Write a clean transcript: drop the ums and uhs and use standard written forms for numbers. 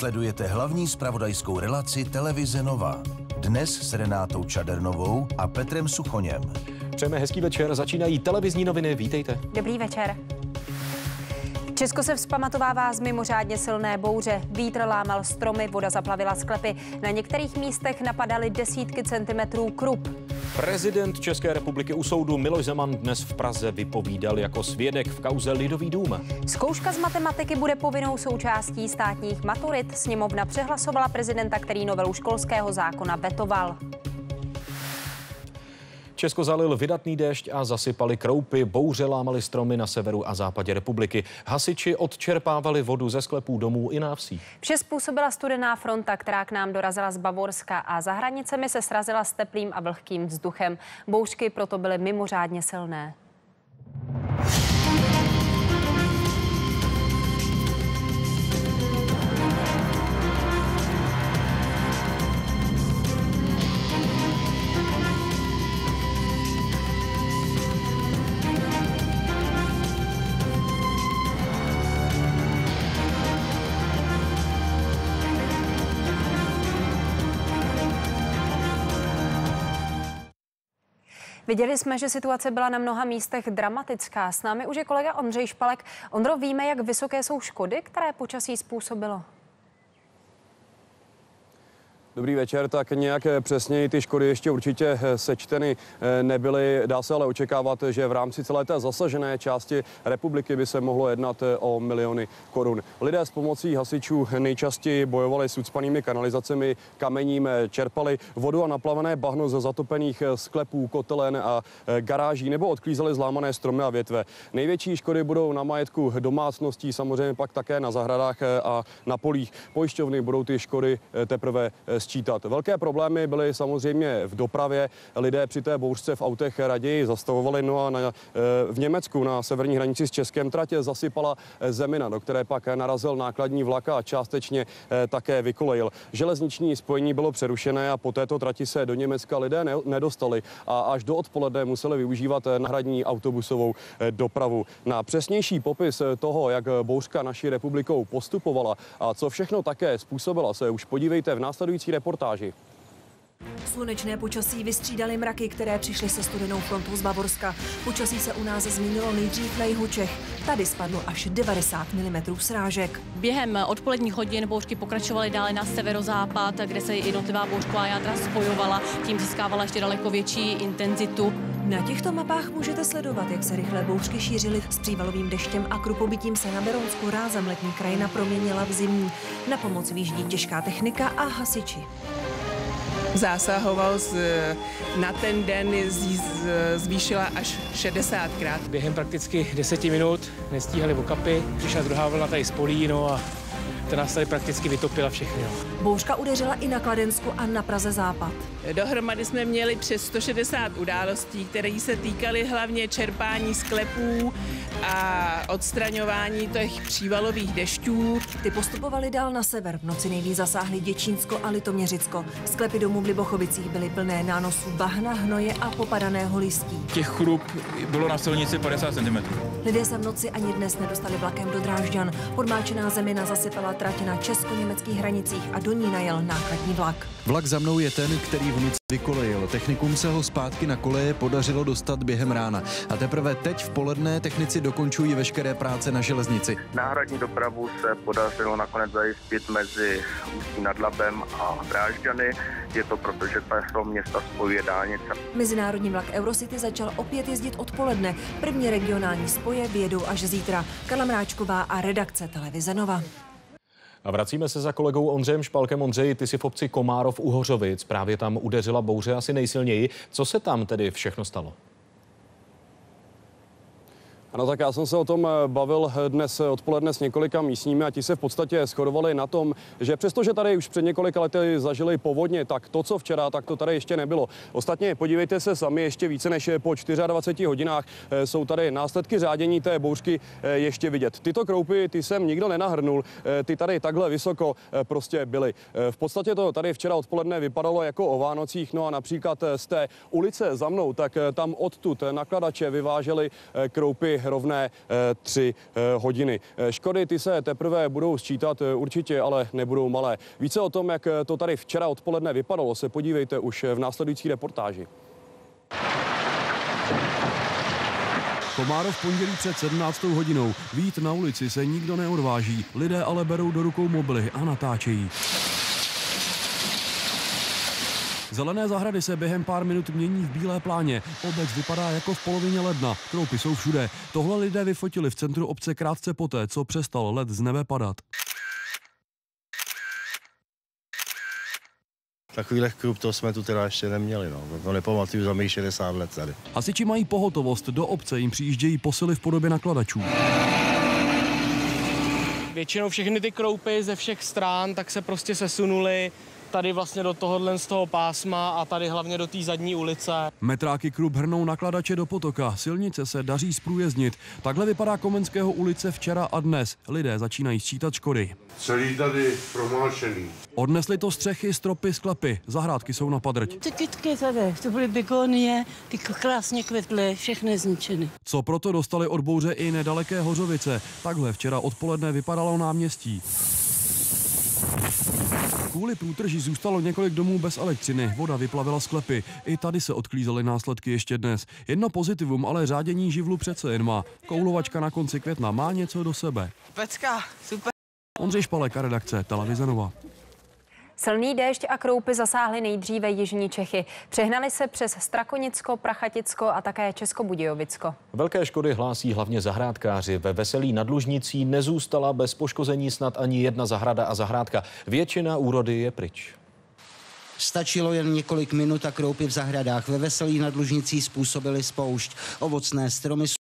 Sledujete hlavní zpravodajskou relaci televize Nova. Dnes s Renátou Čadernovou a Petrem Suchoněm. Přejeme hezký večer, začínají televizní noviny, vítejte. Dobrý večer. Česko se vzpamatovává z mimořádně silné bouře. Vítr lámal stromy, voda zaplavila sklepy. Na některých místech napadaly desítky centimetrů krup. Prezident České republiky u soudu Miloš Zeman dnes v Praze vypovídal jako svědek v kauze Lidový dům. Zkouška z matematiky bude povinnou součástí státních maturit. Sněmovna přehlasovala prezidenta, který novelu školského zákona vetoval. Česko zalil vydatný déšť a zasypali kroupy, bouře lámaly stromy na severu a západě republiky. Hasiči odčerpávali vodu ze sklepů domů i návsí. Vše způsobila studená fronta, která k nám dorazila z Bavorska a za hranicemi se srazila s teplým a vlhkým vzduchem. Bouřky proto byly mimořádně silné. Viděli jsme, že situace byla na mnoha místech dramatická. S námi už je kolega Ondřej Špalek. Ondro, víme, jak vysoké jsou škody, které počasí způsobilo? Dobrý večer, tak nějak přesněji ty škody ještě určitě sečteny nebyly. Dá se ale očekávat, že v rámci celé té zasažené části republiky by se mohlo jednat o miliony korun. Lidé s pomocí hasičů nejčastěji bojovali s ucpanými kanalizacemi, kamením, čerpali vodu a naplavené bahno ze zatopených sklepů, kotelen a garáží nebo odklízeli zlámané stromy a větve. Největší škody budou na majetku domácností, samozřejmě pak také na zahradách a na polích. Pojišťovny budou ty škody teprve sčítat. Velké problémy byly samozřejmě v dopravě. Lidé při té bouřce v autech raději zastavovali. No a v Německu na severní hranici s Českem tratě zasypala zemina, do které pak narazil nákladní vlak a částečně také vykolejil. Železniční spojení bylo přerušené a po této trati se do Německa lidé nedostali a až do odpoledne museli využívat náhradní autobusovou dopravu. Na přesnější popis toho, jak bouřka naší republikou postupovala a co všechno také způsobila, se už podívejte v následující reportáži. Slunečné počasí vystřídaly mraky, které přišly se studenou frontou z Bavorska. Počasí se u nás změnilo nejdřív na jihu Čech. Tady spadlo až 90 mm srážek. Během odpoledních hodin bouřky pokračovaly dále na severozápad, kde se jednotlivá bouřková jádra spojovala, tím získávala ještě daleko větší intenzitu. Na těchto mapách můžete sledovat, jak se rychlé bouřky šířily. S přívalovým deštěm a krupobytím se na Berounsku rázem letní krajina proměnila v zimní. Na pomoc vyjíždí těžká technika a hasiči. Zásahoval na ten den zvýšila až 60krát. Během prakticky 10 minut nestíhali okapy, přišla druhá vlna tady z polí, no a ta nás tady prakticky vytopila všechny. Bouřka udeřila i na Kladensku a na Praze západ. Dohromady jsme měli přes 160 událostí, které se týkaly hlavně čerpání sklepů a odstraňování těch přívalových dešťů. Ty postupovaly dál na sever. V noci nejvíc zasáhly Děčínsko a Litoměřicko. Sklepy domů v Libochovicích byly plné nánosů bahna, hnoje a popadaného listí. Těch chrup bylo na silnici 50 cm. Lidé se v noci ani dnes nedostali vlakem do Drážďan. Podmáčená zemina zasypala trať na česko-německých hranicích a do ní najel nákladní vlak. Vlak za mnou je ten, který v noci vykolejil. Technikům se ho zpátky na koleje podařilo dostat během rána. A teprve teď v poledne technici dokončují veškeré práce na železnici. Náhradní dopravu se podařilo nakonec zajistit mezi Ústí nad Labem a Drážďany. Je to proto, že to města spojuje dálnice. Mezinárodní vlak Eurocity začal opět jezdit odpoledne. První regionální spoje vyjedou až zítra. Karla Mráčková a redakce televize Nova. A vracíme se za kolegou Ondřejem Špalkem. Ondřej, ty jsi v obci Komárov u Hořovic. Právě tam udeřila bouře asi nejsilněji. Co se tam tedy všechno stalo? Ano, tak já jsem se o tom bavil dnes odpoledne s několika místními a ti se v podstatě shodovali na tom, že přestože tady už před několika lety zažili povodně, tak to, co včera, tak to tady ještě nebylo. Ostatně podívejte se sami, ještě více než po 24 hodinách jsou tady následky řádění té bouřky ještě vidět. Tyto kroupy, ty jsem nikdo nenahrnul, ty tady takhle vysoko prostě byly. V podstatě to tady včera odpoledne vypadalo jako o Vánocích, no a například z té ulice za mnou, tak tam odtud nakladače vyváželi kroupy rovné 3 hodiny. Škody ty se teprve budou sčítat určitě, ale nebudou malé. Více o tom, jak to tady včera odpoledne vypadalo, se podívejte už v následující reportáži. Komárov v pondělí před 17. hodinou. Vyjít na ulici se nikdo neodváží. Lidé ale berou do rukou mobily a natáčejí. Zelené zahrady se během pár minut mění v bílé pláně. Obec vypadá jako v polovině ledna. Kroupy jsou všude. Tohle lidé vyfotili v centru obce krátce poté, co přestal led z nebe padat. Takovýhle krup to jsme tu teda ještě neměli, no. To nepamatuju za mých 60 let tady. Hasiči mají pohotovost, do obce jim přijíždějí posily v podobě nakladačů. Většinou všechny ty kroupy ze všech stran tak se prostě sesunuly tady vlastně do tohohle z toho pásma a tady hlavně do té zadní ulice. Metráky krup hrnou nakladače do potoka, silnice se daří zprůjezdnit. Takhle vypadá Komenského ulice včera a dnes. Lidé začínají sčítat škody. Celý tady promálčený. Odnesli to střechy, stropy, sklepy. Zahrádky jsou na padrť. Ty kytky tady, to byly begonie, ty krásně kvetly, všechny zničeny. Co proto dostali od bouře i nedaleké Hořovice. Takhle včera odpoledne vypadalo náměstí. Kvůli průtrži zůstalo několik domů bez elektřiny, voda vyplavila sklepy. I tady se odklízely následky ještě dnes. Jedno pozitivum, ale řádění živlu přece jen má. Koulovačka na konci května má něco do sebe. Pecka, super. Ondřej Špalek a redakce Televize Nova. Silný déšť a kroupy zasáhly nejdříve jižní Čechy. Přehnaly se přes Strakonicko, Prachaticko a také Českobudějovicko. Velké škody hlásí hlavně zahrádkáři. Ve Veselí nad Lužnicí nezůstala bez poškození snad ani jedna zahrada a zahrádka. Většina úrody je pryč. Stačilo jen několik minut a kroupy v zahradách ve Veselí nad Lužnicí způsobily spoušť. Ovocné stromy